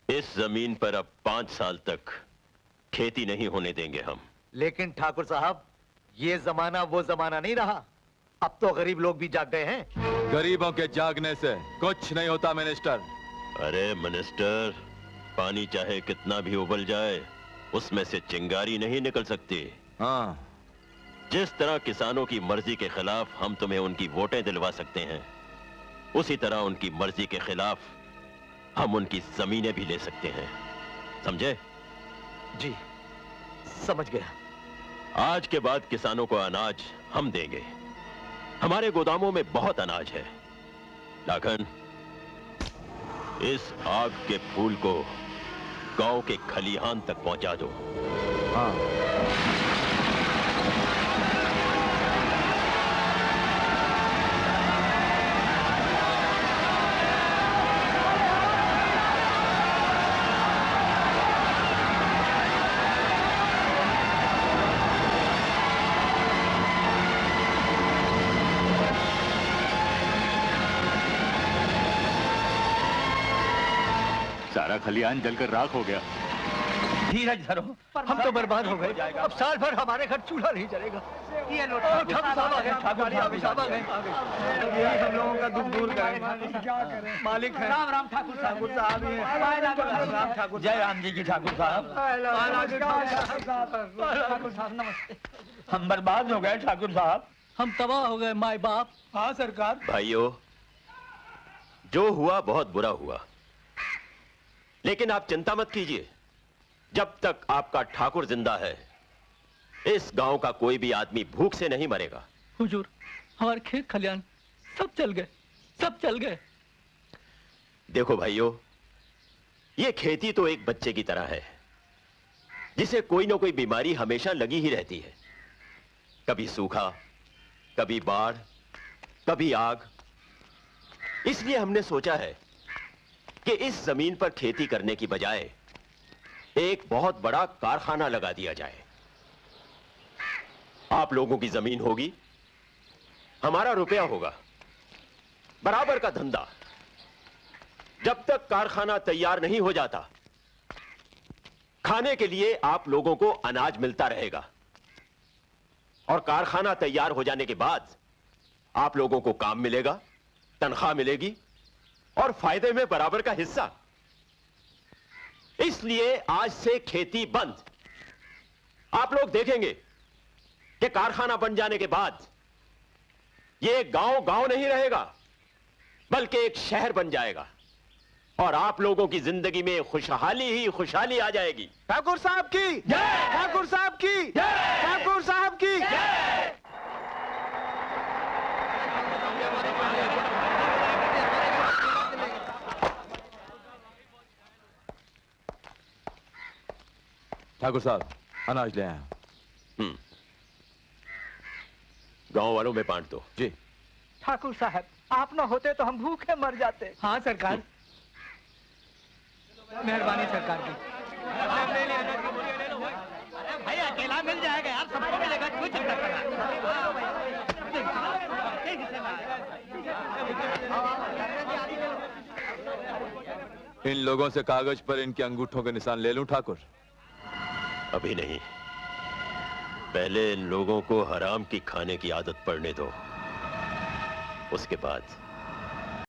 इस जमीन पर अब 5 साल तक खेती नहीं होने देंगे हम। लेकिन ठाकुर साहब, ये जमाना वो जमाना नहीं रहा। अब तो गरीब लोग भी जाग गए हैं। गरीबों के जागने से कुछ नहीं होता मिनिस्टर। अरे मिनिस्टर, पानी चाहे कितना भी उबल जाए, उसमें से चिंगारी नहीं निकल सकती। हाँ। जिस तरह किसानों की मर्जी के खिलाफ हम तुम्हें उनकी वोटें दिलवा सकते हैं, उसी तरह उनकी मर्जी के खिलाफ हम उनकी जमीनें भी ले सकते हैं। समझे? जी, समझ गया। आज के बाद किसानों को अनाज हम देंगे। हमारे गोदामों में बहुत अनाज है। लाखन, इस आग के फूल को गांव के खलिहान तक पहुंचा दो। हाँ। सारा खलिहान जलकर राख हो गया। धीरज धरो, हम तो बर्बाद हो गए। अब साल भर हमारे घर चूल्हा नहीं जलेगा। ये लो, ठाकुर साहब आ गए, ठाकुर साहब आ गए। यही हम लोगों का दुख दूर करें। क्या करें? मालिक है। राम राम ठाकुर साहब ही हैं। जय राम जी की ठाकुर साहब। ठाकुर साहब नमस्ते। हम बर्बाद हो गए ठाकुर साहब। हम तबाह हो गए माई बाप। हाँ सरकार। भाइयों, जो हुआ बहुत बुरा हुआ, लेकिन आप चिंता मत कीजिए। जब तक आपका ठाकुर जिंदा है, इस गांव का कोई भी आदमी भूख से नहीं मरेगा। हुजूर, हमारे खेत खलियान सब चल गए, सब चल गए। देखो भाइयों, ये खेती तो एक बच्चे की तरह है, जिसे कोई ना कोई बीमारी हमेशा लगी ही रहती है। कभी सूखा, कभी बाढ़, कभी आग। इसलिए हमने सोचा है कि इस जमीन पर खेती करने की बजाय एक बहुत बड़ा कारखाना लगा दिया जाए। आप लोगों की जमीन होगी, हमारा रुपया होगा, बराबर का धंधा। जब तक कारखाना तैयार नहीं हो जाता, खाने के लिए आप लोगों को अनाज मिलता रहेगा, और कारखाना तैयार हो जाने के बाद आप लोगों को काम मिलेगा, तनख्वाह मिलेगी और फायदे में बराबर का हिस्सा। इसलिए आज से खेती बंद। आप लोग देखेंगे कि कारखाना बन जाने के बाद यह गांव गांव नहीं रहेगा, बल्कि एक शहर बन जाएगा, और आप लोगों की जिंदगी में खुशहाली ही खुशहाली आ जाएगी। ठाकुर साहब की जय! ठाकुर साहब की जय! ठाकुर साहब की जय! ठाकुर साहब, अनाज ले आया। गांव वालों में बांट दो। जी। ठाकुर साहब, आप ना होते तो हम भूखे मर जाते। हाँ सरकार। मेहरबानी सरकार की। भाई अकेला मिल जाएगा यार, सबको मिलेगा, क्यों चिंता कर रहा है? इन लोगों से कागज पर इनके अंगूठों के निशान ले लूं ठाकुर? अभी नहीं, पहले इन लोगों को हराम की खाने की आदत पड़ने दो, उसके बाद